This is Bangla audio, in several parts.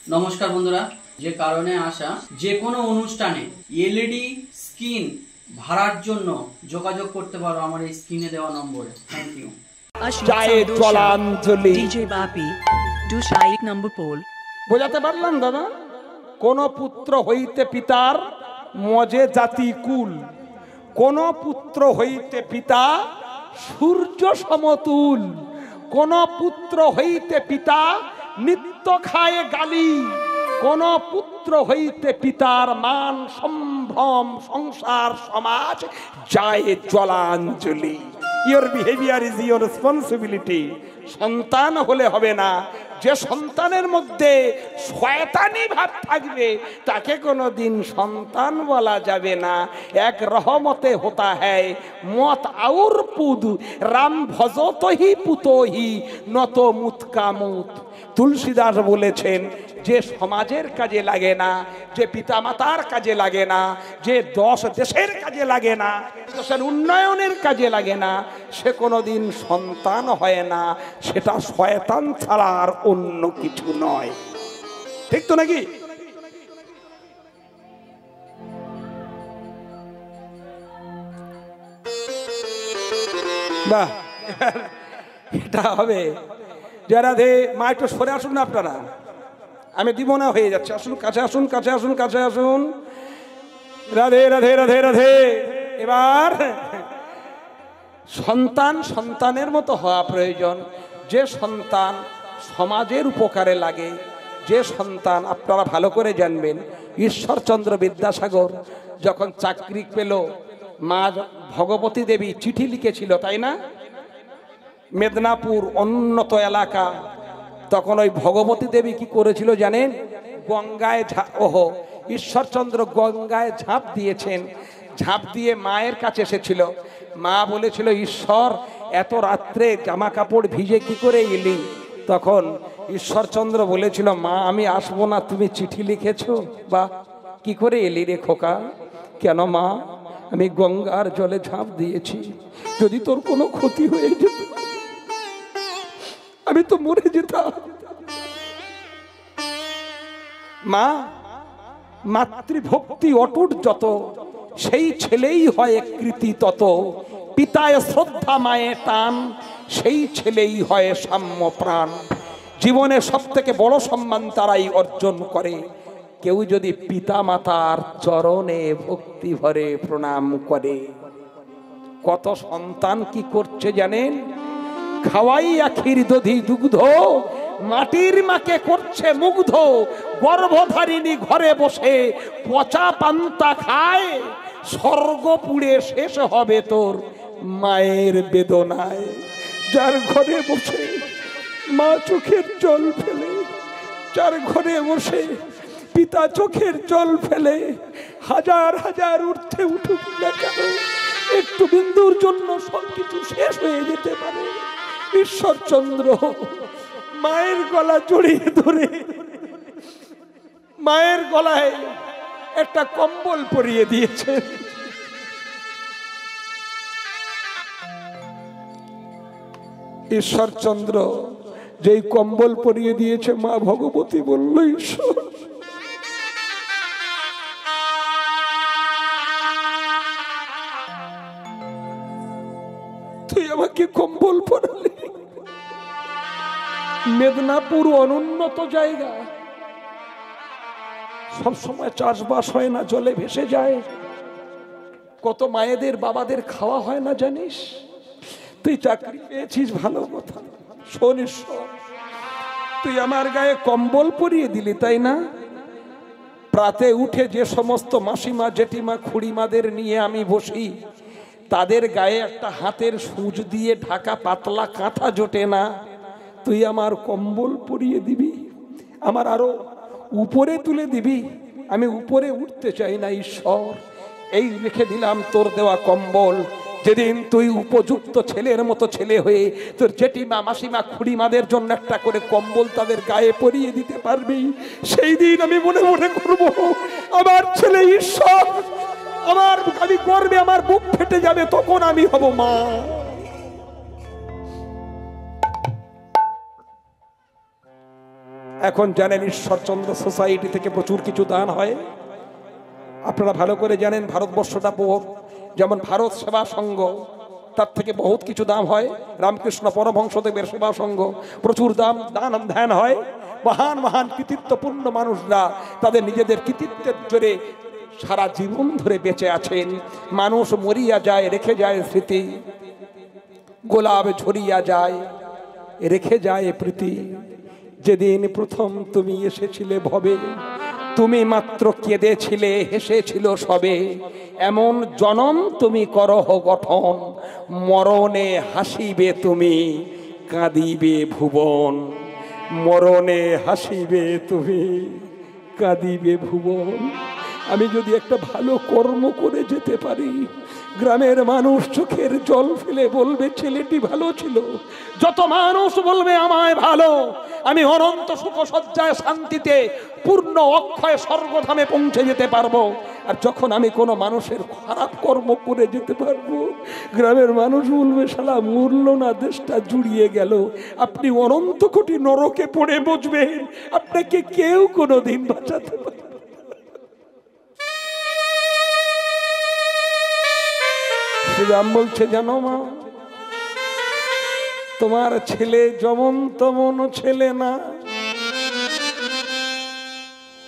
নমস্কার বন্ধুরা, যে কারণে আসা যে কোনো অনুষ্ঠানে এলইডি স্ক্রিন ভাড়ার জন্য যোগাযোগ করতে পারো আমার এই স্ক্রিনে দেওয়া নম্বরে। Thank you. ডিজে বাপি 2 নম্বর পোল। বোঝাতে পারলাম দাদা? কোন পুত্র হইতে পিতার মজে জাতি কুল, কোন পুত্র হইতে পিতা সূর্য সমতুল, কোন পুত্র হইতে পিতা নিত্য খায় গালি, কোন পুত্র হইতে পিতার মান সম্ভ্রম সংসার সমাজ যায় জলাঞ্জলি। Your behaviour is your responsibility. সন্তান হলে হবে না, যে সন্তানের মধ্যে শয়তানি ভাব থাকবে তাকে কোনোদিন সন্তান বলা যাবে না। এক রহমতে হতা হ্যায় মত আউর পুদ, রাম ভজতহি পুতহি নত মুতকামুত। তুলসীদাস বলেছেন, যে সমাজের কাজে লাগে না, যে পিতামাতার কাজে লাগে না, যে দেশের কাজে লাগে না, দেশের উন্নয়নের কাজে লাগে না, সে কোনোদিন সন্তান হয় না। সেটা শয়তান ছাড়া আর অন্য কিছু নয়। ঠিক তো নাকি? বাহ, এটা হবে। যারা মা একটু সরে আসুন না আপনারা, আমি দিব না, হয়ে যাচ্ছে। আসুন, কাছে আসুন, কাছে আসুন, কাছে আসুন। রাধে রাধে রাধে রাধে। এবার সন্তান সন্তানের মতো হওয়া প্রয়োজন। যে সন্তান সমাজের উপকারে লাগে, যে সন্তান, আপনারা ভালো করে জানবেন, ঈশ্বরচন্দ্র বিদ্যাসাগর যখন চাকরি পেল, মা ভগবতী দেবী চিঠি লিখেছিল, তাই না? মেদিনীপুর উন্নত এলাকা, তখন ওই ভগবতী দেবী কি করেছিল জানেন? গঙ্গায় ঈশ্বরচন্দ্র গঙ্গায় ঝাঁপ দিয়েছেন। ঝাঁপ দিয়ে মায়ের কাছে এসেছিল। মা বলেছিল, ঈশ্বর এত রাত্রে জামা কাপড় ভিজে কি করে এলি? তখন ঈশ্বরচন্দ্র বলেছিল, মা আমি আসবো না, তুমি চিঠি লিখেছো। বা কি করে এলি রে খোকা? কেন মা? আমি গঙ্গার জলে ঝাঁপ দিয়েছি, যদি তোর কোনো ক্ষতি হয়ে যেত আমি তো মরে যেতাম। মা, মাতৃভক্তি অটুট যত, সেই ছেলেই হয় কৃতি তত। পিতায় শ্রদ্ধা মায়ে টান, সেই ছেলেই হয় সাম্য প্রাণ। জীবনে সব থেকে বড় সম্মান তারাই অর্জন করে, কেউ যদি পিতা মাতার চরণে ভক্তি ভরে প্রণাম করে। কত সন্তান কি করছে জানেন? খাওয়াইয়া ক্ষীর দধি দুগ্ধ, মাটির মাকে করছে মুগ্ধ। গর্ভধারিণী ঘরে বসে পচা পান্তা খায়, স্বর্গ পুড়ে শেষ হবে তোর মায়ের বেদনায়। যার ঘরে বসে মা চোখের জল ফেলে, যার ঘরে বসে পিতা চোখের জল ফেলে, হাজার হাজার ঊর্ধ্বে উঠুক না কেন, একটু বিন্দুর জন্য সবকিছু শেষ হয়ে যেতে পারে। ঈশ্বরচন্দ্র মায়ের গলা জড়িয়ে ধরে মায়ের গলায় একটা কম্বল পরিয়ে দিয়েছে। ঈশ্বরচন্দ্র যেই কম্বল পরিয়ে দিয়েছে, মা ভগবতী বলল, ঈশ্বর তুই আমাকে কম্বল পরালি। মেদিনীপুর অনুন্নত জায়গা, সব সময় চাষবাস হয় না, জলে ভেসে যায়। কত মায়েদের বাবাদের খাওয়া হয় না জানিস? তুই চাকরি পেয়েছিস, ভালো কথা। শোন ঈশ্বর, তুই আমার গায়ে কম্বল পরিয়ে দিলি, তাই না? প্রাতে উঠে যে সমস্ত মাসিমা জেঠিমা খুড়িমাদের নিয়ে আমি বসি, তাদের গায়ে একটা হাতের সূচ দিয়ে ঢাকা পাতলা কাঁথা জোটে না। তুই আমার কম্বল পরিয়ে দিবি, আমার আরো উপরে তুলে দিবি। আমি উপরে উঠতে চাই না ঈশ্বর, এই রেখে দিলাম তোর দেওয়া কম্বল। যেদিন তুই উপযুক্ত ছেলের মতো ছেলে হয়ে তোর জেঠিমা মাসিমা খুড়িমাদের জন্য একটা করে কম্বল তাদের গায়ে পরিয়ে দিতে পারবি, সেই দিন আমি মনে মনে করবো, আমার ছেলে ঈশ্বর, আমি গর্বে আমার বুক ফেটে যাবে, তখন আমি হব মা। এখন জানেন ঈশ্বরচন্দ্র সোসাইটি থেকে প্রচুর কিছু দান হয়। আপনারা ভালো করে জানেন ভারতবর্ষটা যেমন ভারত সেবা সংঘ, তার থেকে বহুত কিছু দাম হয়। রামকৃষ্ণ পরমহংসদেবের সেবা সংঘ প্রচুর দান ধ্যান হয়। মহান মহান কৃতিত্বপূর্ণ মানুষরা তাদের নিজেদের কৃতিত্বের জোরে সারা জীবন ধরে বেঁচে আছেন। মানুষ মরিয়া যায়, রেখে যায় স্মৃতি, গোলাপ ঝরিয়া যায়, রেখে যায় প্রীতি। যেদিন প্রথম তুমি এসেছিলে ভবে, তুমি মাত্র কেঁদেছিলে, হেসেছিল সবে। এমন জনম তুমি করহ গঠন, মরণে হাসিবে তুমি, কাঁদিবে ভুবন। মরণে হাসিবে তুমি, কাঁদিবে ভুবন। আমি যদি একটা ভালো কর্ম করে যেতে পারি, গ্রামের মানুষ চোখের জল ফেলে বলবে ছেলেটি ভালো ছিল। যত মানুষ বলবে আমায় ভালো, আমি অনন্ত সুখ সজ্জায় শান্তিতে পূর্ণ অক্ষয় স্বর্গধামে পৌঁছে যেতে পারবো। আর যখন আমি কোনো মানুষের খারাপ কর্ম করে যেতে পারবো, গ্রামের মানুষ বলবে শালা মরল না, দেশটা জুড়িয়ে গেল। আপনি অনন্ত কোটি নরকে পড়ে বসবেন, আপনাকে কেউ কোনোদিন বাঁচাতে পারবে। রাম বলছে জানো মা, তোমার ছেলে যেমন তেমন ছেলে না।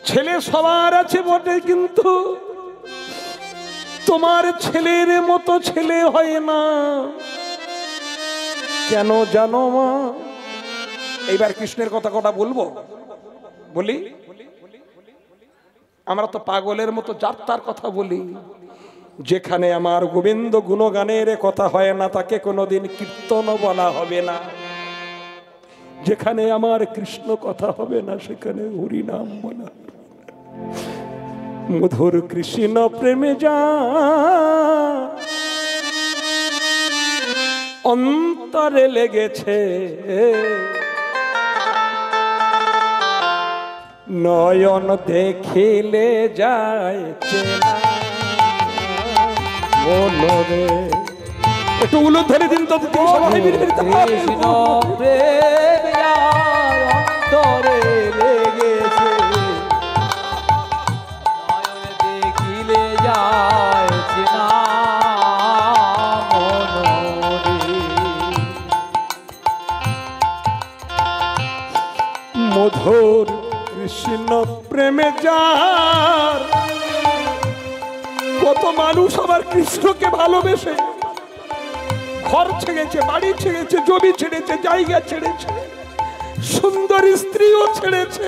ছেলে সবার আছে বটে, কিন্তু তোমার ছেলের মতো ছেলে হয় না। কেন জানো মা? এইবার কৃষ্ণের কথা বলবো, বলি। আমরা তো পাগলের মতো যাত্রার কথা বলি। যেখানে আমার গোবিন্দ গুণগানের কথা হয় না, তাকে কোনোদিন কীর্তন বলা হবে না। যেখানে আমার কৃষ্ণ কথা হবে না, সেখানে হরিনাম বলা। মধুর কৃষ্ণ প্রেমে যা অন্তরে লেগেছে, নয়ন দেখিলে যায় চেনা। একটু উলুদ ধরে দিন তো, কৃষ্ণ প্রেম যার অন্তরে লেগেছে, নয়ন দেখিলে যায় চেনা মনোরে। মধুর কৃষ্ণ প্রেমে যার, কত মানুষ আবার কৃষ্ণকে ভালোবেসে ঘর ছেড়েছে, বাড়ি ছেড়েছে, জমি ছেড়েছে, জায়গা ছেড়েছে, সুন্দরী স্ত্রীও ছেড়েছে।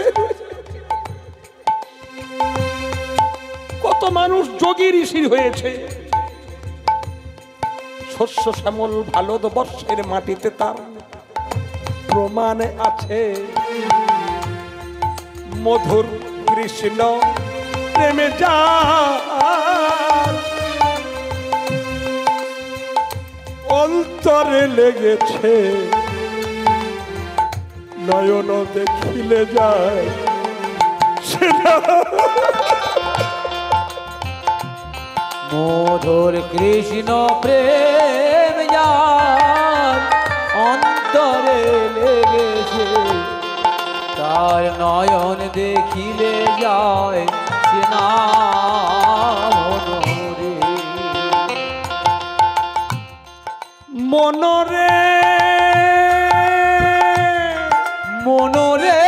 কত মানুষ যোগী ঋষি হয়েছে। শস্য শ্যামল ভারতবর্ষের মাটিতে তার প্রমাণ আছে। মধুর কৃষ্ণ প্রেমে যা অন্তরে লেগেছে, নয়ন দেখিলে যায় সেটা। মধুর কৃষ্ণ প্রেম যার অন্তরে লেগেছে, তার নয়ন দেখিলে যায় চেনা মনোরে। মনোরে মনোরে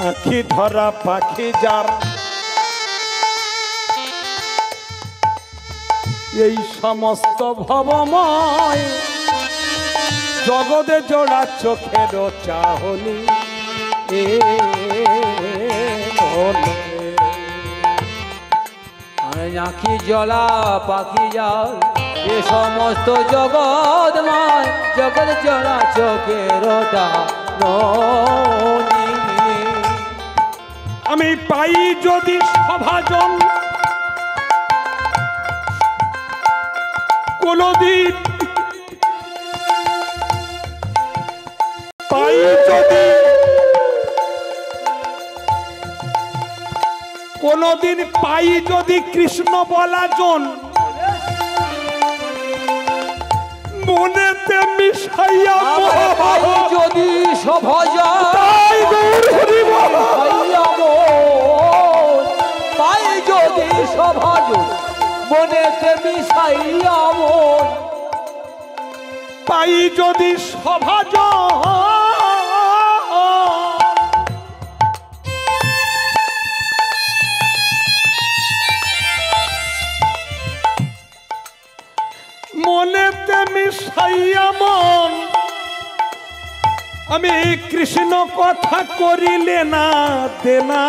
আখি ধরা পাখি যার, এই সমস্ত ভবময় জগতে জোড়া চোখের চাহনি। আঁখি জলা পাখি যাও এ সমস্ত জগৎময় জগৎ জড়া চোখের আমি পাই যদি সভাজন কোনদিন পাই যদি কোনদিন পাই যদি কৃষ্ণ বলা জন মনেতে মিশাইয়া যদি সভাজন পাই যদি সভাজন মনেতে মিশাইয়া পাই যদি সভাজন মনেতে মিশাইয়া মন আমি কৃষ্ণ কথা করিলে না দেনা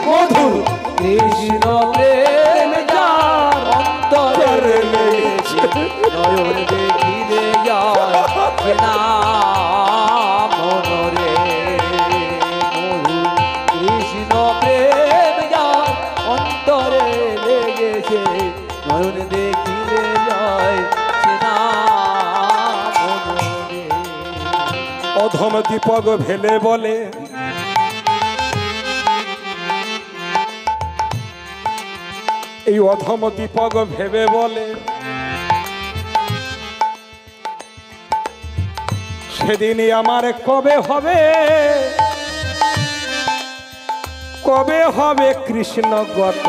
মধু কৃষ্ণ প্রেম যার অন্তরে লেগেছে নয়ন দেখিলে যায় না মনরে মধু কৃষ্ণ প্রেম যার অন্তরে লেগেছে নয়ন দেখিলে যায় না মনরে। অধম দীপক ভেলে বলে এই অধম দীপক ভেবে বলে সেদিনই আমার কবে হবে কবে হবে কৃষ্ণ গত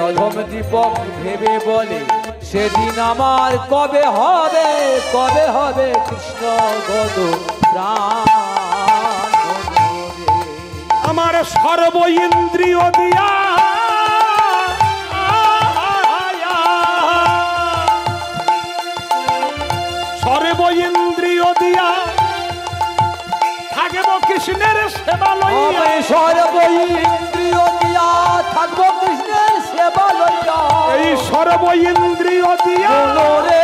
অধম দীপক ভেবে বলে সেদিন আমার কবে হবে কৃষ্ণ গত প্রাণ আমার সর্ব ইন্দ্রিয় দিয়া সর্ব ইন্দ্রিয় দিয়া থাকব কৃষ্ণের সেবা লইয়া সর্ব ইন্দ্রিয় দিয়া থাকব কৃষ্ণের সেবা লইয়া এই সর্ব ইন্দ্রিয় দিয়া রে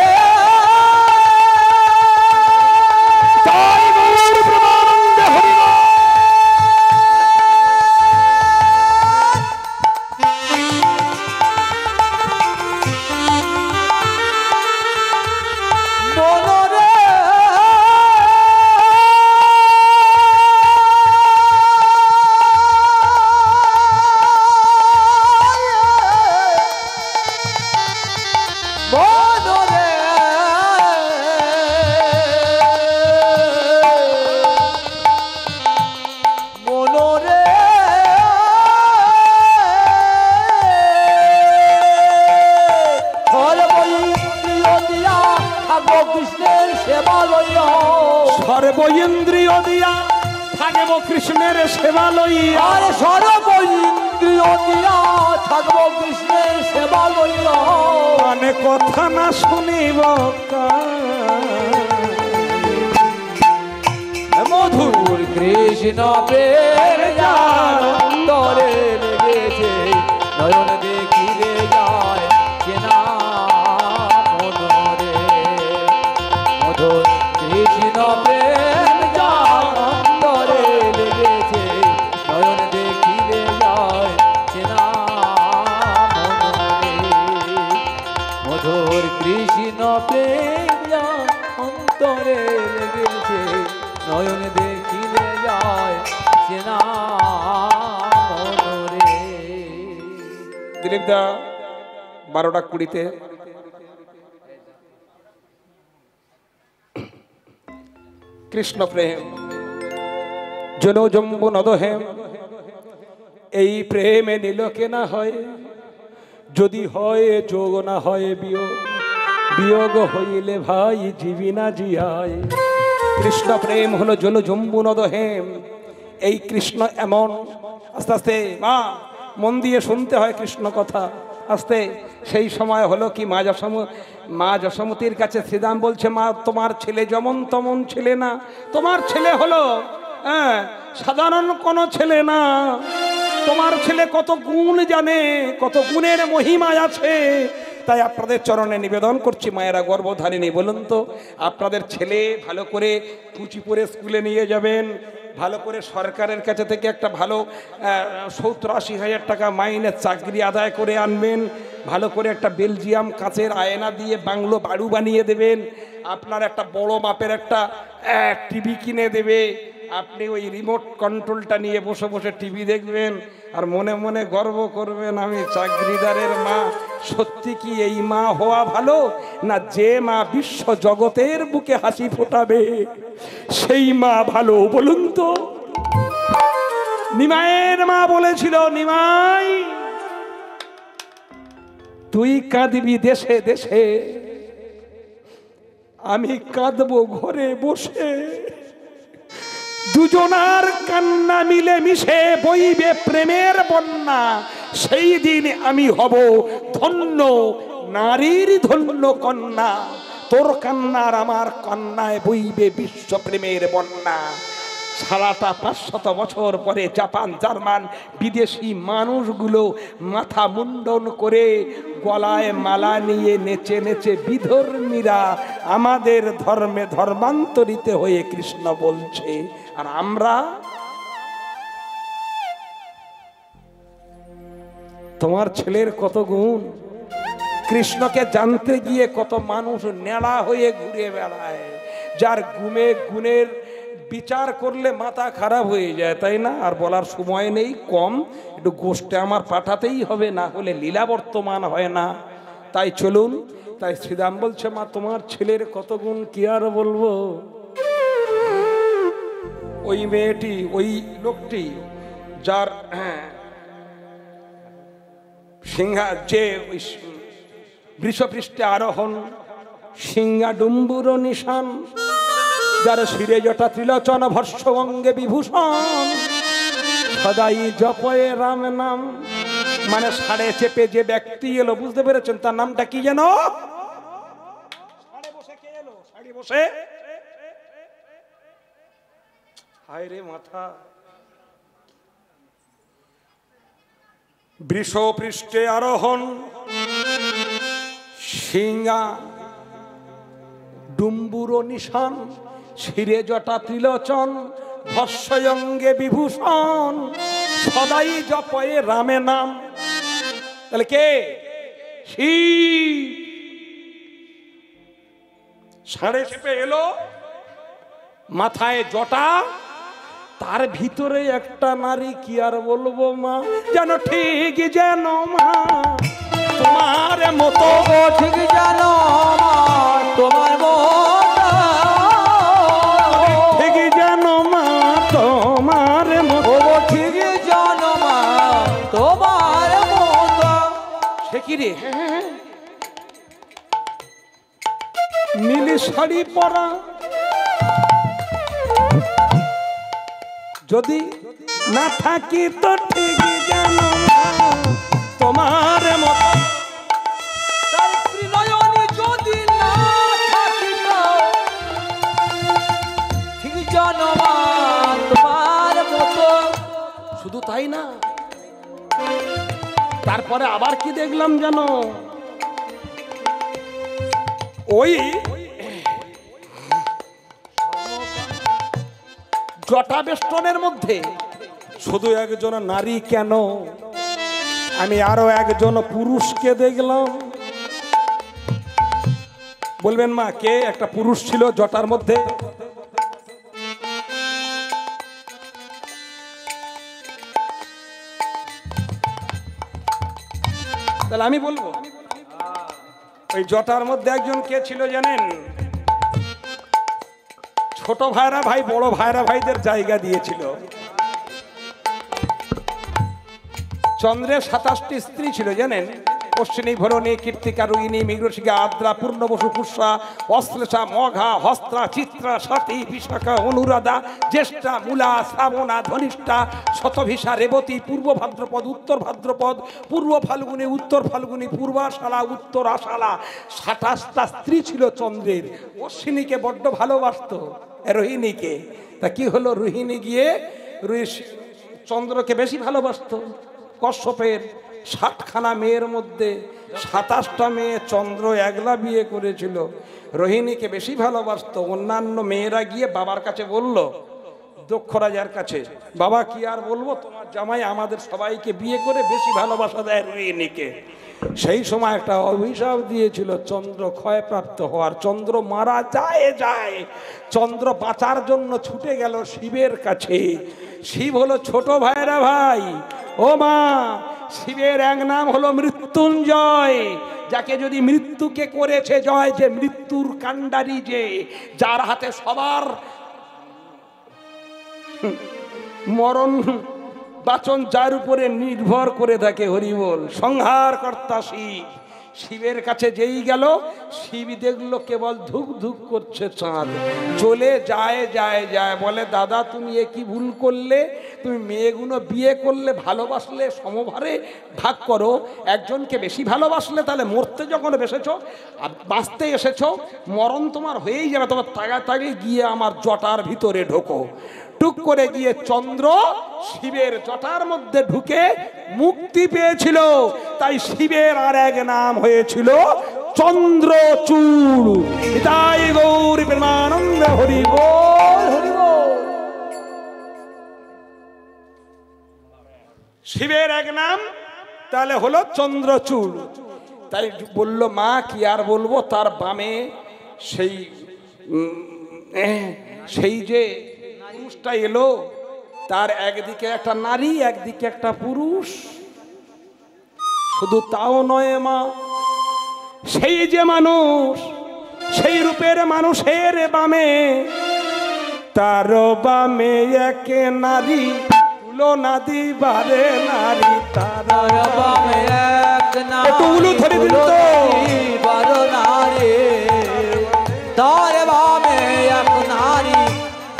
সর্ব ইন্দ্রিয় দিয়া থাকব কৃষ্ণের সেবা লইয়া সর্ব ইন্দ্রিয় দিয়া থাকব কৃষ্ণের সেবা লইয়া কানে কথা না শুনিব মধুর কৃষ্ণ প্রেম যার অন্তরে লেগেছে নয়ন দেখিলে যায় চেনা মনরে মধুর কৃষ্ণ প্রেম যার অন্তরে লেগেছে নয়ন দেখিলে যায় চেনা মনরে মধুর কৃষ্ণ প্রেম যার অন্তরে লেগেছে নয়ন দেখিলে যায় চেনা মনরে। দিলীপ দা 12:20 কৃষ্ণ প্রেম জন জম্বু নদহেম এই প্রেমে নিল কেনা হয় যদি হয় যোগ না হয় বিয়োগ বিয়োগ হইলে ভাই জীবি না জিয়ায় কৃষ্ণ প্রেম হলো জল জম্বু নদহেম এই কৃষ্ণ এমন আস্তে আস্তে মা মন দিয়ে শুনতে হয় কৃষ্ণ কথা আস্তে সেই সময় হলো কি মা যশোমতীর কাছে শ্রীরাম বলছে, মা তোমার ছেলে যেমন তেমন ছেলে না, তোমার ছেলে হলো সাধারণ কোনো ছেলে না, তোমার ছেলে কত গুণ জানে, কত গুণের মহিমা আছে। তাই আপনাদের চরণে নিবেদন করছি, মায়েরা গর্ভধারিণী, বলুন তো আপনাদের ছেলে ভালো করে পুঁচি পরে স্কুলে নিয়ে যাবেন, ভালো করে সরকারের কাছে থেকে একটা ভালো 70-80 হাজার টাকা মাইনের চাকরি আদায় করে আনবেন, ভালো করে একটা বেলজিয়াম কাঁচের আয়না দিয়ে বাংলো বাড়ু বানিয়ে দেবেন, আপনার একটা বড় মাপের একটা টিভি কিনে দেবে, আপনি ওই রিমোট কন্ট্রোলটা নিয়ে বসে বসে টিভি দেখবেন আর মনে মনে গর্ব করবেন আমি চাকরিদারের মা। সত্যি কি এই মা হওয়া ভালো, না যে মা বিশ্ব জগতের বুকে হাসি ফোটাবে সেই মা ভালো? বলুন তো। নিমাইয়ের মা বলেছিল, নিমাই তুই কাঁদবি দেশে দেশে, আমি কাঁদবো ঘরে বসে, দুজনার কান্না মিলে মিশে বইবে প্রেমের বন্যা, সেই দিন আমি হব ধন্য নারীর ধন্য কন্যা, তোর কান্নার আমার কন্যায় বইবে বিশ্ব প্রেমের বন্যা। সারাটা 500 বছর পরে জাপান জার্মান বিদেশি মানুষগুলো মাথা মুন্ডন করে গলায় মালা নিয়ে নেচে নেচে বিধর্মীরা আমাদের ধর্মে ধর্মান্তরিত হয়ে কৃষ্ণ বলছে, আর আমরা তোমার ছেলের কত গুণ, কৃষ্ণকে জানতে গিয়ে কত মানুষ নেড়া হয়ে ঘুরে বেড়ায়, যার গুণের বিচার করলে মাথা খারাপ হয়ে যায়, তাই না? আর বলার সময় নেই, কম, একটু গোষ্ঠে আমার পাঠাতেই হবে, না হলে লীলা বর্তমান হয় না। তাই চলুন, তাই শ্রীরাম বলছে, মা তোমার ছেলের কত গুণ কি আর বলবো। ওই মেয়েটি, ওই লোকটি যার সিংহা, যে বৃষপৃষ্ঠে আরোহণ, সিংহা ডুম্বুর নিশান, যার শিরে জটা ত্রিলোচন ভর্ষ অঙ্গে বিভূষণ, সদাই জপয়ে রাম নাম, মানে সাড়ে চেপে যে ব্যক্তি এলো, বুঝতে পেরেছেন তার নামটা কি যেন? সাড়ে বসে হায় রে মাথা, বৃষপৃষ্ঠে আরোহণ, সিংহা ডুম্বুর নিশান, শিরে জটা ত্রিলোচন ভস্যঙ্গে বিভূষণ, সদাই জপয়ে রামে নাম। তাহলে কে? শিব। সাড়ে চেপে এলো, মাথায় জটা, তার ভিতরে একটা নারী, কি আর বলবো মা, যেন ঠিক যেন মা তোমার মতো, ঠিক জানো তোমার মতো, ঠিক যেন মা তোমার মতো, ঠিক জানো মা তোমার মতো। সে কি রে? নীল শাড়ি পরা, যদি না থাকি তো ঠিক জানো মা তোমার মতো, তার ত্রিনয়নী যদি না থাকিত, ঠিক জানো মা তোমার মতো। শুধু তাই না, তারপরে আবার কি দেখলাম জানো, ওই জটা বেষ্টনের মধ্যে শুধু একজন নারী কেন, আমি আরো একজন পুরুষকে দেখলাম। বলবেন মা কে? একটা পুরুষ ছিল জটার মধ্যে। তাহলে আমি বলবো ওই জটার মধ্যে একজন কে ছিল জানেন? ছোট ভাইরা ভাই বড় ভাইরা ভাইদের জায়গা দিয়েছিল। চন্দ্রের 27টি স্ত্রী ছিল জানেন? অশ্বিনী ভরণী কীর্তিকা রোহিণী মৃগশিকা আদ্রা পূর্ণবসু পুষ্যা অশ্লেষা মঘা হস্ত্রা চিত্রা সতী বিশাখা অনুরাধা জ্যেষ্ঠা মূলা শ্রাবণা ধনিষ্ঠা শতভিষা রেবতী পূর্ব ভাদ্রপদ উত্তর ভাদ্রপদ পূর্ব ফাল্গুনী উত্তর ফাল্গুনী পূর্বাশালা উত্তর আশালা ২৭টা স্ত্রী ছিল চন্দ্রের। অশ্বিনীকে বড্ড ভালোবাসত, রোহিণীকে। তা কি হলো, রোহিণী গিয়ে চন্দ্রকে বেশি ভালোবাসত। কশ্যপের ৬০খানা মেয়ের মধ্যে ২৭টা মেয়ে চন্দ্র একলা বিয়ে করেছিল, রোহিণীকে বেশি ভালোবাসত। অন্যান্য মেয়েরা গিয়ে বাবার কাছে বলল, দক্ষ রাজার কাছে, বাবা কি আর বলবো, তোমার জামাই আমাদের সবাইকে বিয়ে করে বেশি ভালোবাসা দেয় রোহিণীকে। সেই সময় একটা অভিশাপ দিয়েছিল চন্দ্র ক্ষয়প্রাপ্ত হওয়ার। চন্দ্র মারা যায়, চন্দ্র বাঁচার জন্য ছুটে গেল শিবের কাছে। শিব হলো ছোট ভাইরা ভাই। ও মা, শিবের এক নাম হলো মৃত্যুঞ্জয়, যাকে যদি মৃত্যুকে করেছে জয়, যে মৃত্যুর কাণ্ডারি, যে যার হাতে সবার মরণ বাচন, যার উপরে নির্ভর করে থাকে। হরিবল, সংহার কর্তা শিব। শিবের কাছে যেই গেল, শিব দেখলো কেবল ধুক ধুক করছে চাঁদ। চলে যায়, বলে দাদা তুমি এ কি ভুল করলে, তুমি মেয়েগুলো বিয়ে করলে ভালোবাসলে সমভারে ভাগ করো, একজনকে বেশি ভালোবাসলে তাহলে মরতে যখন এসেছো আর বাঁচতে এসেছো, মরণ তোমার হয়েই যাবে, তোমার তাগাতাগি গিয়ে আমার জটার ভিতরে ঢোকো। টুক করে গিয়ে চন্দ্র শিবের জটার মধ্যে ঢুকে মুক্তি পেয়েছিল, তাই শিবের আর এক নাম হয়েছিল চন্দ্রচূড়। তাই গৌরী প্রেমানন্দ হরি বল, হরি বল। শিবের এক নাম তাহলে হলো চন্দ্রচূড়। তাই বলল মা কি আর বলবো, তার বামে সেই যে পুরুষটা এলো, তার একদিকে একটা নারী একদিকে একটা পুরুষ। শুধু তাও নয় মা, সেই যে মানুষ, সেই রূপের মানুষের বামে, তার বামে এক নারী তুলনা দিবারে নারী, তার বামে এক নারী একটু উলু ধরে দিন তো। বারো নারী, তার বামে এক নারী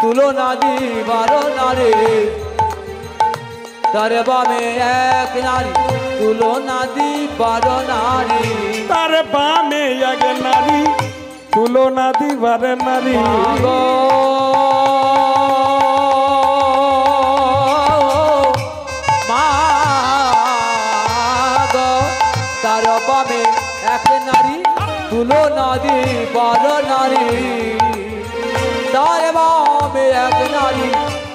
তুলনা দিবারো নারী, তার বামে এক নারী তুলনা দিবারো নারী, তার বামে এক নারী তুলনা দিবারে নারী। তার বামে এক নারী তুলনা দিবারো নারী, তার বামে এক নারী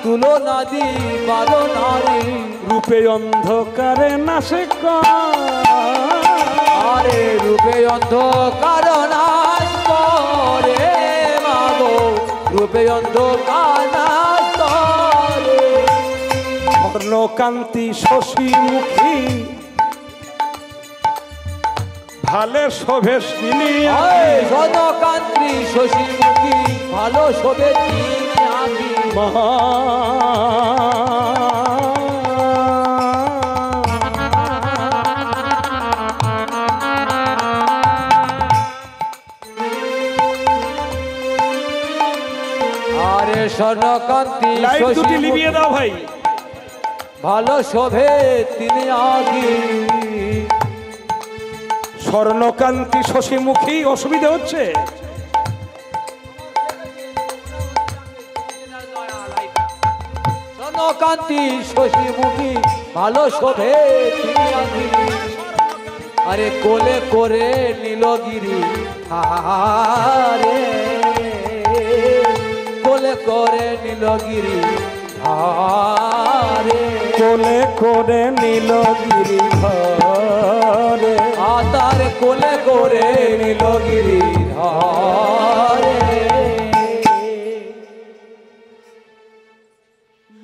তুলনা দিবারো নারী। রূপে অন্ধকারে নাশে আরে রূপে অন্ধকার নাশ করে মাগো, রূপে অন্ধকার নাশ করে। স্বর্ণকান্তি শশী মুখী ভালে শোভে তিনি, স্বর্ণকান্তি শশী মুখী ভালো শোভে তিনি আঁখি। আরে স্বর্ণকান্তি শশী লিবিয়ে দাও ভাই, ভালো শোভে তিনি আঁখি। স্বর্ণকান্তি শশী মুখী, অসুবিধা হচ্ছে? স্বর্ণকান্তি শশী মুখী ভালো শোভে তিনি আঁখি। আরে কোলে করে নীলগিরি ধারে, কোলে করে নীলগিরি ধারে, কোলে করে নীলগিরি ধারে, তার কোলে করে নীলগিরি ধারে।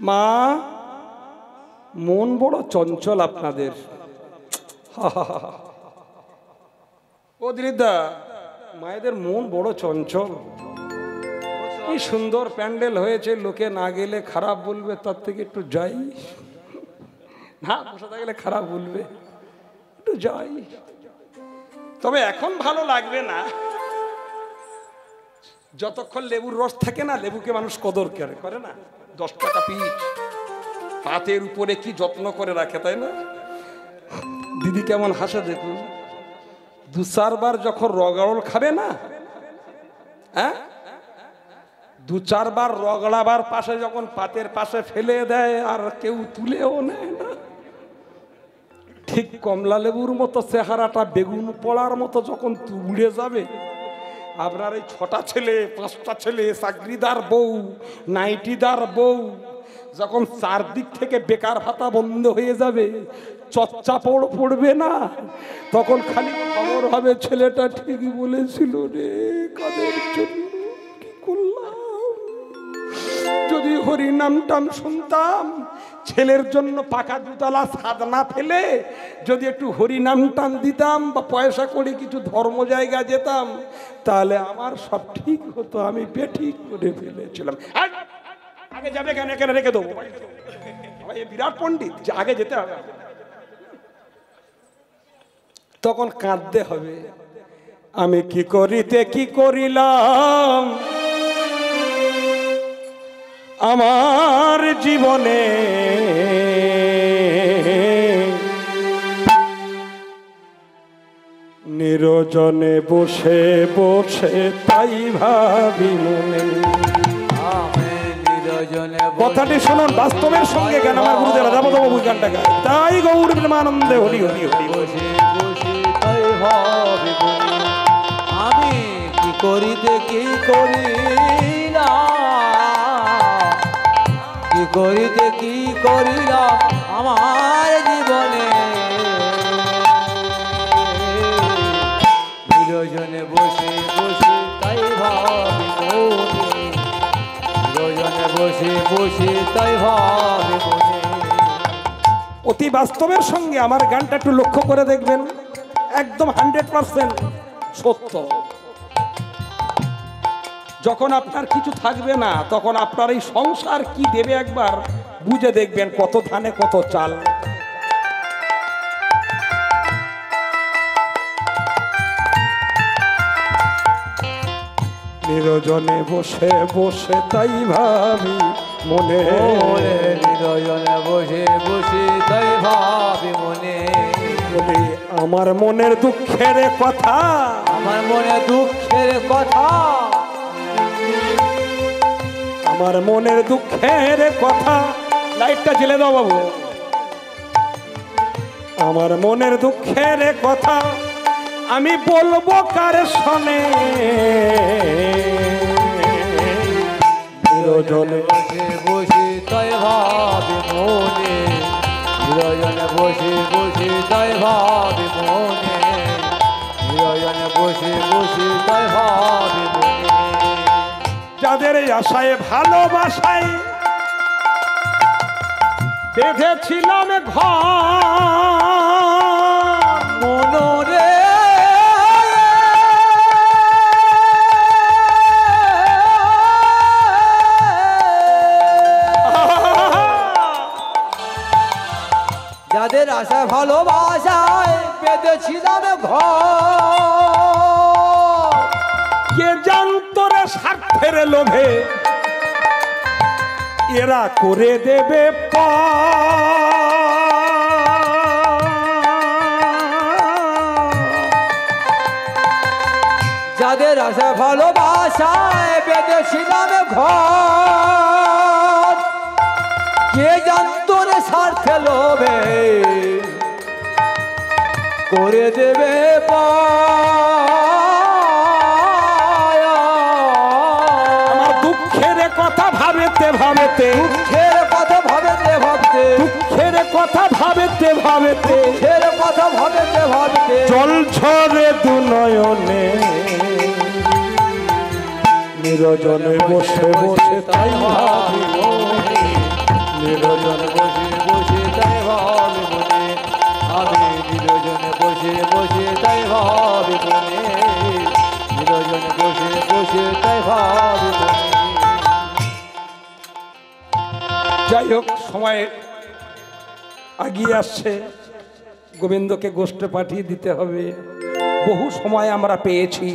মা, মন বড় চঞ্চল আপনাদের। ও দিদিদা, মায়েদের মন বড় চঞ্চল। কি সুন্দর প্যান্ডেল হয়েছে, লোকে না গেলে খারাপ বলবে, তার থেকে একটু যাই, না বসে থাকলে খারাপ বলবে, একটু যাই। তবে এখন ভালো লাগবে না, যতক্ষণ লেবুর রস থাকে না লেবুকে মানুষ কদর করে না। 10 টাকা পিস, পাতের উপরে কি যত্ন করে রাখে, তাই না? দিদি কেমন হাসে দেখুন। 2-4 বার যখন রগড় খাবে না, হ্যাঁ, 2-4 বার রগড়াবার পাশে যখন পাতের পাশে ফেলে দেয় আর কেউ তুলেও নেয় না, ঠিক কমলা লেবুর মতো চেহারাটা বেগুন পড়ার মতো যখন উড়ে যাবে, আপনার এই 6টা ছেলে 5টা ছেলে, চাকরিদার বউ, নাইটিদার বউ, যখন চারদিক থেকে বেকার ভাতা বন্ধ হয়ে যাবে, চর্চা পড়বে না, তখন খালি খবর হবে ছেলেটা ঠিকই বলেছিল রে, কাদের জন্য কি করলাম। যদি হরি নাম টাম শুনতাম, ছেলের জন্য পাকা 2তলা ছাদ না ফেলে যদি একটু হরি নাম টান দিতাম বা পয়সা করে কিছু ধর্ম জায়গা যেতাম, তাহলে আমার সব ঠিক হতো। আমি বেঠিক করে ফেলেছিলাম। আগে যাবে কেন, এখানে রেখে দেবো। বিরাট পণ্ডিত, যে আগে যেতে হবে। তখন কাঁদতে হবে, আমি কি করিতে কি করিলাম আমার জীবনে, নিরজনে বসে বসে তাই ভাবি মনে। কথাটি শুনুন, বাস্তবের সঙ্গে কেন আমার গুরুদেব রাধাবাবু গানটা গায়, তাই গৌর প্রেমানন্দে হরি হরি হরি। বসে বসে তাই ভাবি মনে, আমি কি করিতে কি করিলাম, কি করিতে কি করিলাম আমার জীবনে, নিরজনে বসে বসে তাই ভাবি মনে, নিরজনে বসে বসে তাই ভাবি মনে। অতি বাস্তবের সঙ্গে আমার গানটা একটু লক্ষ্য করে দেখবেন, একদম 100% সত্য। যখন আপনার কিছু থাকবে না, তখন আপনার এই সংসার কি দেবে একবার বুঝে দেখবেন, কত ধানে কত চাল। নিরজনে বসে বসে তাই ভাবি মনে, নিরজনে বসে বসে তাই ভাবি মনে, বলি আমার মনের দুঃখের কথা, আমার মনে দুঃখের কথা, আমার মনের দুঃখের কথা। লাইটটা জ্বেলে দাও বাবু। আমার মনের দুঃখের কথা আমি বলবো কার শোনে, নিরজনে বসে বসে তাই ভাবি মনে, নিরজনে বসে বসে তাই ভাবি মনে, নিরজনে বসে বসে তাই ভাবি মনে। যাদের আশায় ভালোবাসায় বেঁধেছিলাম ঘর মনরে, যাদের আশা ভালোবাসায় বেঁধেছিলাম ঘর, কে জানতো রে স্বার্থের লোভে এরা করে দেবে যাদের আশা ভালোবাসায় বেঁধেছিলাম ঘর, কে জানতো রে স্বার্থে লোভে করে দেবে আমার দুঃখের কথা ভাবেতে ভাবেতে, দুঃখের কথা ভাবেতে ভাবতে, দুঃখের কথা ভাবেতে ভাবেতে, দুঃখের কথা ভাবেতে ভাবতে জল ঝরে দু নয়নে, নিরজনে বসে বসে তাই ভাবি মনে, নিরজনে বসে বসে তাই ভাবি মনে, আমি নিরজনে বসে বসে তাই ভাবি মনে, নিরজনে বসে বসে তাই ভাবি মনে। যাই হোক, সময় আগিয়ে আসছে, গোবিন্দকে গোষ্ঠে পাঠিয়ে দিতে হবে। বহু সময় আমরা পেয়েছি।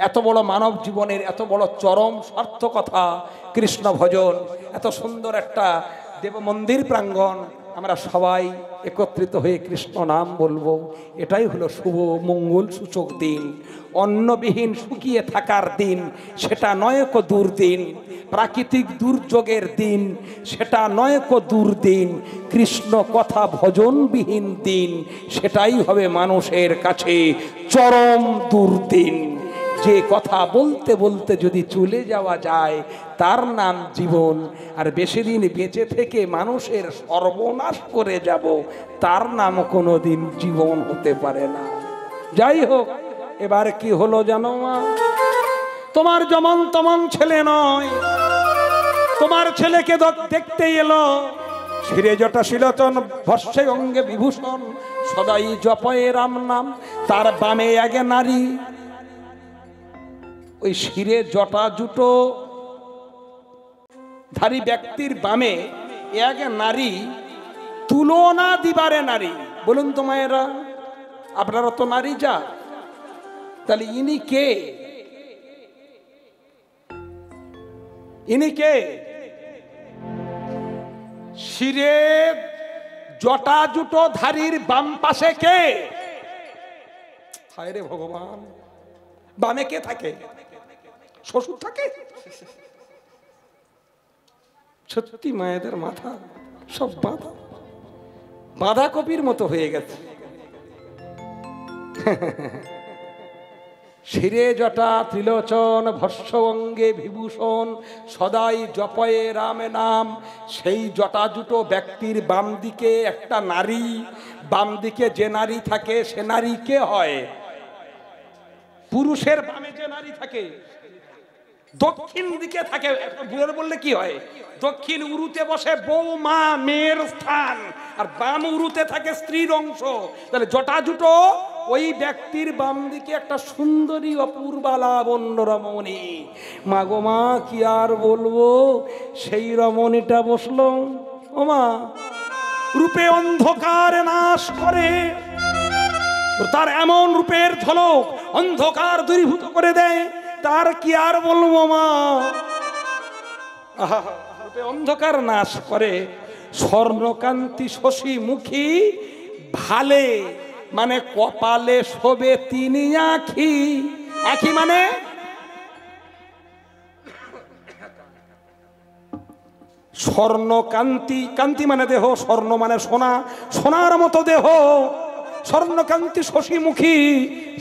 এত বড় মানব জীবনের এত বড় চরম সার্থকতা কৃষ্ণ ভজন, এত সুন্দর একটা দেব মন্দির প্রাঙ্গণ, আমরা সবাই একত্রিত হয়ে কৃষ্ণ নাম বলবো। এটাই হলো শুভ মঙ্গল সূচক দিন। অন্নবিহীন শুকিয়ে থাকার দিন, সেটা নয় কো দুর্দিন। প্রাকৃতিক দুর্যোগের দিন, সেটা নয় কো দুর্দিন। কৃষ্ণ কথা ভজনবিহীন দিন, সেটাই হবে মানুষের কাছে চরম দুর্দিন। যে কথা বলতে বলতে যদি চলে যাওয়া যায়, তার নাম জীবন। আর বেশি দিন বেঁচে থেকে মানুষের সর্বনাশ করে যাব, তার নাম কোনো দিন জীবন হতে পারে না। যাই হোক, এবার কি হলো জানো মা? তোমার যেমন তেমন ছেলে নয়, তোমার ছেলেকে দেখতে এলো শিরে জটা শিলচন ভস্যে অঙ্গে বিভূষণ, সদাই জপয়ে রাম নাম। তার বামে আগে নারী, ওই শিরে জটা জুটো ধারী ব্যক্তির বামে এক নারী, তুলনা দিবারে নারী। বলুন তো মায়েরা, আপনারা তো নারী যা, তাহলে ইনি কে? ইনি কে? শিরে জটা জুটো ধারীর বাম পাশে কে? হায় রে ভগবান, বামে কে থাকে? শ্বশুর থাকে? সত্যি মায়েদের মাথা সব বাঁধা, বাঁধাকপির মতো হয়ে গেছে। শিরে জটা ত্রিলোচন ভস্য অঙ্গে বিভূষণ, সদাই জপয়ে রাম নাম। সেই জটা জুটো ব্যক্তির বাম দিকে একটা নারী, বাম দিকে যে নারী থাকে সে নারী কে হয়? পুরুষের বামে যে নারী থাকে দক্ষিণ দিকে থাকে, বললে কি হয়? দক্ষিণ উরুতে বসে বউ মা মেয়ের স্থান, আর বাম উরুতে থাকে স্ত্রীর অংশ। তাহলে জটা জুটো ওই ব্যক্তির বাম দিকে একটা সুন্দরী অপূর্বা লাবণ্য রমণী। মা গো মা, কি আর বলবো, সেই রমণীটা বসলো। ও মা, রূপে অন্ধকার নাশ করে, তার এমন রূপের ঝলক অন্ধকার দূরীভূত করে দেয়। তার কি আর বলবো মা, রূপে অন্ধকার নাশ করে। স্বর্ণকান্তি শশী মুখী, ভালে মানে কপালে শোবে তিনি আঁখি। আঁখি মানে স্বর্ণকান্তি, কান্তি মানে দেহ, স্বর্ণ মানে সোনা, সোনার মতো দেহ। স্বর্ণকান্তি শশীমুখী,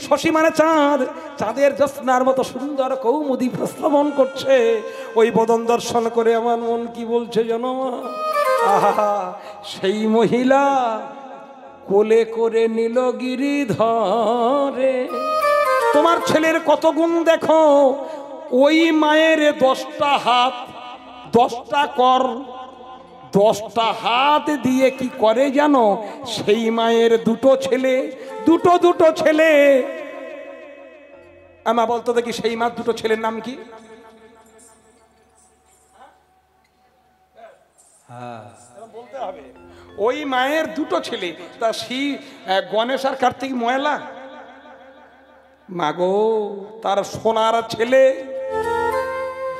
শশী মানে চাঁদ, চাঁদের জ্যোৎস্নার মতো সুন্দর কৌমুদী প্রস্রবণ করছে। ওই বদন দর্শন করে আমার মন কি বলছে জানো? আহা, সেই মহিলা কোলে করে নিল গিরিধরে। তোমার ছেলের কত গুণ দেখো। ওই মায়ের 10টা হাত, 10টা কর, 10টা হাত দিয়ে কি করে জানো? সেই মায়ের দুটো ছেলে, দুটো ছেলে। আমা বলতো দেখি, সেই মার দুটো ছেলের নাম কি? বলতে হবে। ওই মায়ের দুটো ছেলে, তা সেই গণেশ আর কার্তিক ময়লা। মাগো, তার সোনার ছেলে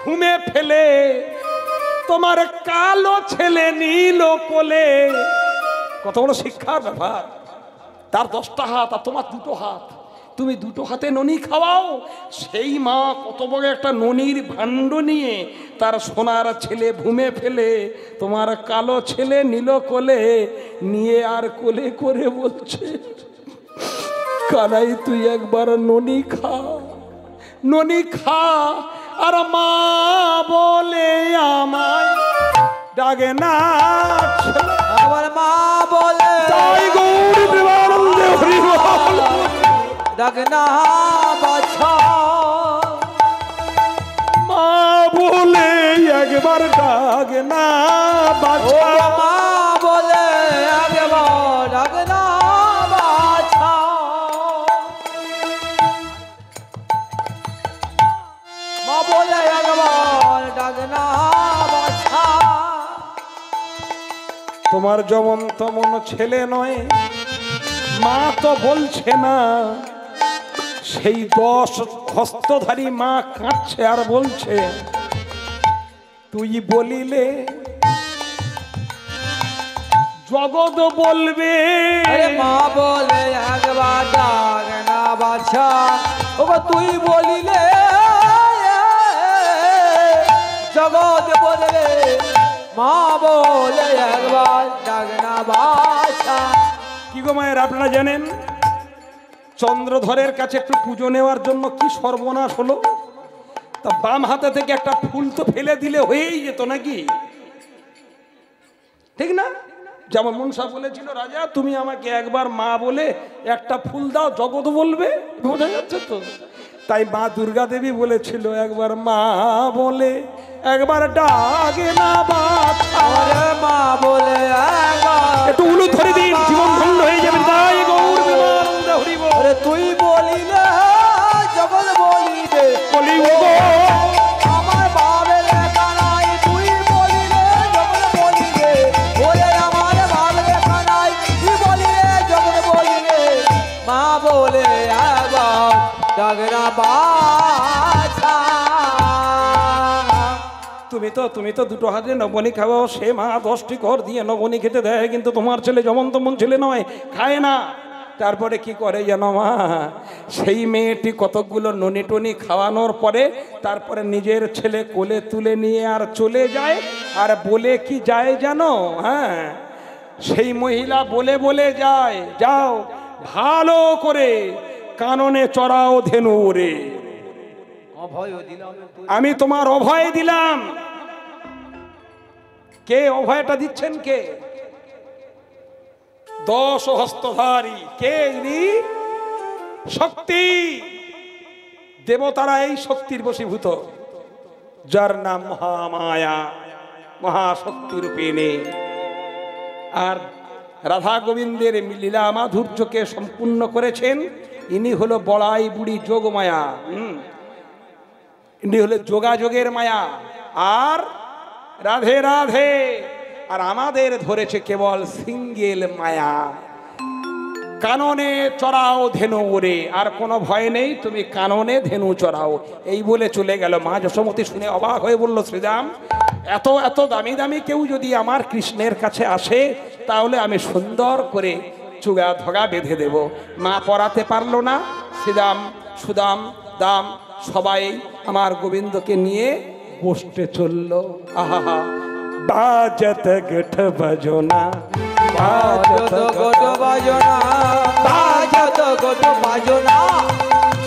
ঘুমে ফেলে তোমার কালো ছেলে নীল কোলে। কত বড় শিক্ষার ব্যাপার। তার 10টা হাত আর তোমার 2টো হাত, তুমি 2টো হাতে ননি খাওয়াও। সেই মা কত বড় একটা ননির ভাণ্ড নিয়ে তার সোনার ছেলে ঘুমে ফেলে তোমার কালো ছেলে নীল কোলে নিয়ে আর কোলে করে বলছে, কানাই তুই একবার ননি খা, ননি খা। আর মা বলে আমায় ডাকে না, আমার মা বলে তাই গৌর প্রেমানন্দে হরি বল, ডাকে না বাছা। মা বলে একবার ডাকে না বাছা। মা বলে একবার ডাকে না বাছা। মা বলে একবার ডাকে না বাছা। তোমার যেমন তেমন ছেলে নয়, মা তো বলছে না। সেই 10 হস্তধারী মা কাঁদছে আর বলছে, তুই বলিলে জগৎ বলবে। আরে মা বলে একবার ডাক না বাছা, ও তুই বলিলে জগৎ বলবে। মা বলে একবার ডাক না বাছা। কি গো মায়ের, আপনারা জানেন চন্দ্রধরের কাছে একটু পুজো নেওয়ার জন্য কি সর্বনাশ হলো। তা বাম হাতে থেকে একটা ফুল তো ফেলে দিলে হয়েই যেত নাকি, ঠিক না? যেমন মনসা বলেছিল, রাজা তুমি আমাকে একবার মা বলে একটা ফুল দাও, জগৎ বলবে। বোঝা যাচ্ছে তো? তাই মা দুর্গা দেবী বলেছিল, একবার মা বলে একবার ডাকে না বাছা। আরে মা বলে একবার একটু উলু ধরে দিন, জীবন ধন্য হয়ে যাবে। তাই গৌর বিমানন্দ হরি বল। আরে তুই বলিলে জগৎ বলিবে। কলিযুগ আমার বাবের লেখা নাই, তুই বলিলে জগৎ বলিবে। ওরে আমার বাবের লেখা নাই, তুই বলিলে জগৎ বলিবে। মা বলে একবার ডাক না বাছা। তুমি তো দুটো হাতে নবনী খাওয়াও, সে মা 10টি ঘর দিয়ে নবনী খেতে দেয়, কিন্তু তোমার ছেলে যেমন তেমন ছেলে নয়, খায় না। তারপরে কি করে জানো মা, সেই মেয়েটি কতকগুলো ননি টনি খাওয়ানোর পরে তারপরে নিজের ছেলে কোলে তুলে নিয়ে আর চলে যায়। আর বলে কি যায় জানো? হ্যাঁ, সেই মহিলা বলে বলে যায়, যাও ভালো করে কাননে চড়াও ধেনু রে, অভয় দিলাম আমি তোমার অভয় দিলাম। কে অভয়টা দিচ্ছেন? কে? 10 হস্তধারী। কে? শক্তি। দেবতারা এই শক্তির বশীভূত, যার নাম মহামায়া, মহাশক্তি রূপিণী। আর রাধা গোবিন্দের লীলা মাধুর্যকে সম্পূর্ণ করেছেন ইনি হলো বড়াই বুড়ি যোগমায়া। ইনি হলো যোগাযোগের মায়া। আর রাধে রাধে। আর আমাদের ধরেছে কেবল সিঙ্গেল মায়া। কাননে চড়াও ধেনু রে, আর কোনো ভয় নেই, তুমি কাননে ধেনু চড়াও। এই বলে চলে গেল। মা যশোমতী শুনে অবাক হয়ে বলল, শ্রীরাম এত এত দামি দামি কেউ যদি আমার কৃষ্ণের কাছে আসে, তাহলে আমি সুন্দর করে চুগা ধগা বেঁধে দেব। মা পরাতে পারলো না। শ্রীরাম, সুদাম, দাম সবাই আমার গোবিন্দকে নিয়ে বসতে চলল। আহা, বাজত গঠ বাজনা, বাজত গোট বাজনা, বাজত গোট বাজনা,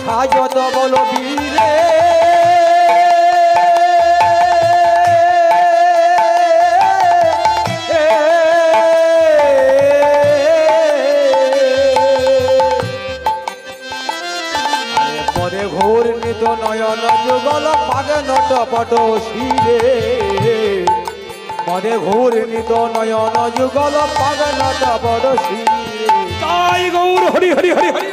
সাজত বলো বীরে। পরে ঘোর নিত নয়ন যুগল পাগে নট পট শিরে। মনে ঘোর নিত নয়ন যুগল পাগনট বড় শিরে। তাই গৌর হরি হরি হরি হরি।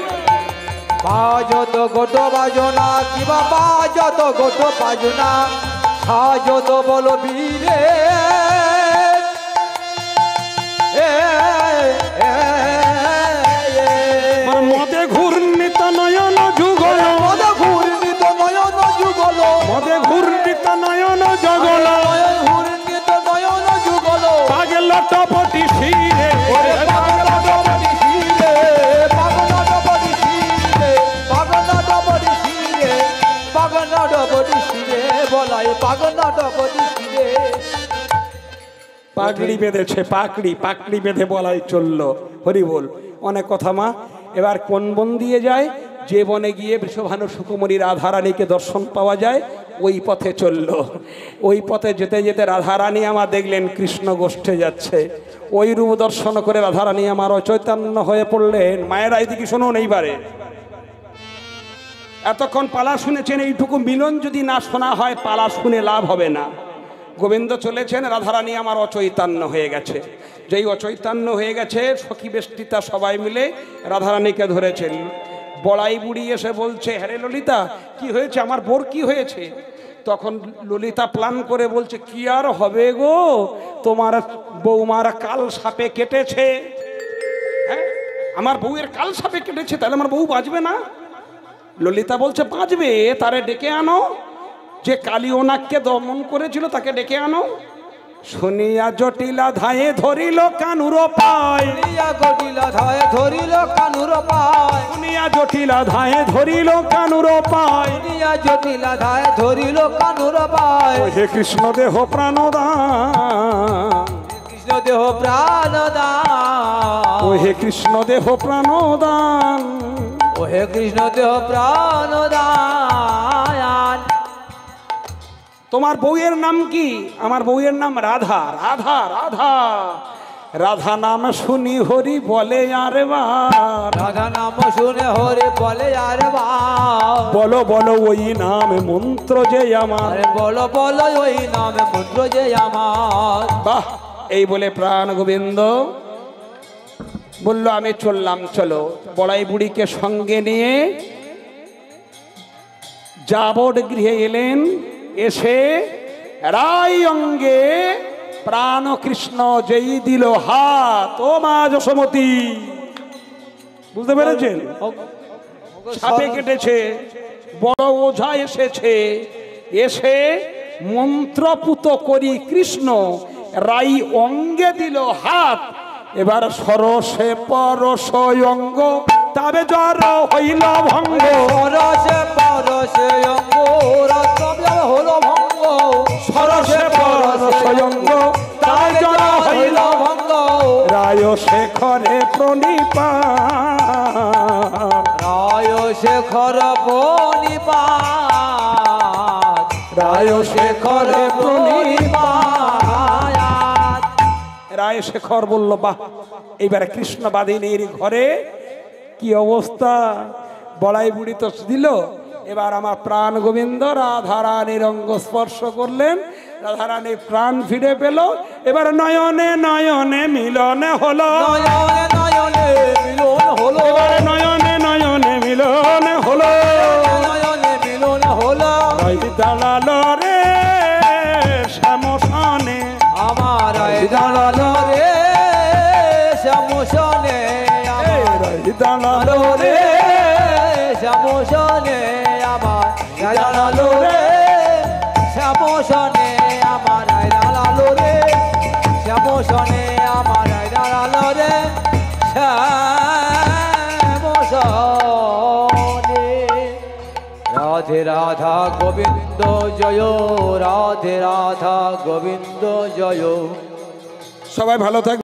বাজত গোট বাজনা, কিবা বাজত গোট বাজনা, সাজত বল বীরে। মদে ঘূর্ণিত নয়ন যুগল, মদে ঘূর্ণিত নয়ন যুগল, মদে ঘূর্ণিত নয়ন জগল, ঘূর্ণিত নয়ন যুগল, পাগে লটপটি শিরে। পাগনট শিরে, পাগনট শিরে, পাগনট শিরে, পাগনট শিরে, বলাই পাগনট শিরে। পাগড়ি বেঁধেছে, পাকড়ি বেঁধে বলাই চললো। হরি বল। অনেক কথা মা। এবার কোন বন দিয়ে যায়? যে বনে গিয়ে বৃষভানু সুকুমারী রাধারানীকে দর্শন পাওয়া যায়, ওই পথে চলল। ওই পথে যেতে যেতে রাধারানী আমার দেখলেন কৃষ্ণ গোষ্ঠে যাচ্ছে। ওই রূপ দর্শন করে রাধারানী আমার অচৈতন্য হয়ে পড়লেন। মায়েরা এইদিকে শুনুন এইবারে। এতক্ষণ পালা শুনেছেন, এইটুকু মিলন যদি না শোনা হয় পালা শুনে লাভ হবে না। গোবিন্দ চলেছেন, রাধারানী আমার অচৈতন্য হয়ে গেছে। যেই অচৈতন্য হয়ে গেছে, সখী বেষ্টিতা সবাই মিলে রাধারানীকে ধরেছেন। বড়াই বুড়ি এসে বলছে, হ্যারে ললিতা কি হয়েছে, আমার বোর কি হয়েছে? তখন ললিতা প্ল্যান করে বলছে, কি আর হবে গো, তোমার বৌমার কাল সাপে কেটেছে। হ্যাঁ, আমার বউয়ের কাল সাপে কেটেছে, তাহলে আমার বউ বাঁচবে না? ললিতা বলছে বাঁচবে, তারে ডেকে আনো। যে কালী ওনাককে দমন করেছিল তাকে ডেকে আনো। শুনিয়া জটিলা ধায়ে ধরিল কানুর পায়, শুনিয়া জটিলা ধায়ে ধরিল কানুর পায়, শুনিয়া জটিলা ধায়ে ধরিল কানুর পায়, শুনিয়া জটিলা ধায়ে ধরিল কানুর পায়। ও হে কৃষ্ণ দেহ প্রাণদান, কৃষ্ণ দেহ প্রাণদান, ও হে কৃষ্ণ দেহ প্রাণদান। ও হে কৃষ্ণ দেহ প্রাণদান। তোমার বউয়ের নাম কি? আমার বউয়ের নাম রাধা। রাধা রাধা রাধা নাম শুনি হরি বলে আরে বার, রাধা নাম শুনে হরে বলে আর বলো বলো ওই নামে মন্ত্র যে আমার। আরে বলো বলো ওই নামে মন্ত্র যে আমার। বাহ! এই বলে প্রাণ গোবিন্দ বলল আমি চললাম, চলো। বড়াই বুড়িকে সঙ্গে নিয়ে যাবট গৃহে এলেন। এসে রাই অঙ্গে প্রাণ কৃষ্ণ যেই দিল হাত, ও মা যশোমতী, বুঝতে পেরেছেন? সাপে কেটেছে, বড় ওঝা এসেছে, এসে মন্ত্রপুত করি কৃষ্ণ রাই অঙ্গে দিল হাত। এবার সরসে পরশ অঙ্গ তবে জ্বর হইল ভঙ্গ, সরসে পরশে অঙ্গ রত্ন হলো ভঙ্গ, সরসে পরশ অঙ্গ তবে জ্বর হইল ভঙ্গ। রায় শেখরে প্রণিপাত, রায় শেখর প্রণিপাত, রায় শেখরে প্রণিপাত। রায় শেখর বলল বাহ, এইবারে কৃষ্ণ বাদিনীর ঘরে কি অবস্থা। বড়াই বুড়ি তো দিল, এবার আমার প্রাণ গোবিন্দ রাধারানীর অঙ্গ স্পর্শ করলেন, রাধারানী প্রাণ ফিরে পেল। এবার নয়নে নয়নে মিলনে হলো, নয়নে নয়নে মিলন হলো, এবার নয়নে নয়নে মিলনে হলো। নয়নে মিলন হলো। রাই দাঁড়ালো রে শ্যামসনে, আমার দাঁড়ালো রে শ্যামসনে, রাই দাঁড়ালো রে শ্যামসনে, আমার দাঁড়ালো রে শ্যামসনে, আমার দাঁড়ালো রে শ্যামসনে, আমার দাঁড়ালো রে শ্যামসনে। রাধে রাধা গোবিন্দ জয়, রাধে রাধা গোবিন্দ জয়। সবাই ভালো থাকবে।